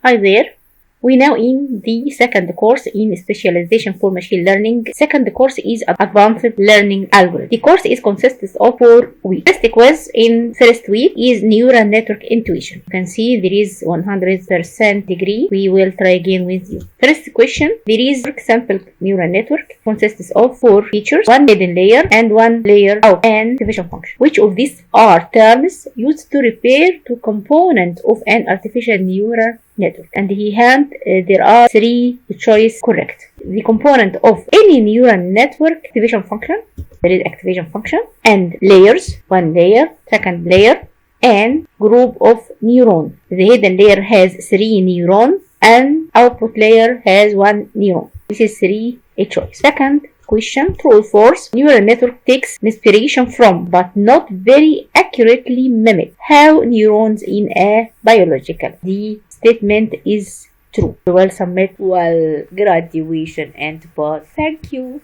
Hi there. We now in the second course in specialization for machine learning. Second course is advanced learning algorithm. The course consists of 4 weeks. First quiz in first week is neural network intuition. You can see there is 100% degree. We will try again with you. First question, there is sample neural network consists of 4 features, 1 hidden layer and 1 layer out and division function. Which of these are terms used to refer to component of an artificial neural network? And there are 3 choice correct. The component of any neural network activation function, there is activation function, and layers, 1 layer, 2nd layer, and group of neurons. The hidden layer has 3 neurons and output layer has 1 neuron. This is 3 choice. Second question, true or false? Neural network takes inspiration from but not very accurately mimic how neurons in a biological. The statement is true. We will submit graduation and pass. Thank you.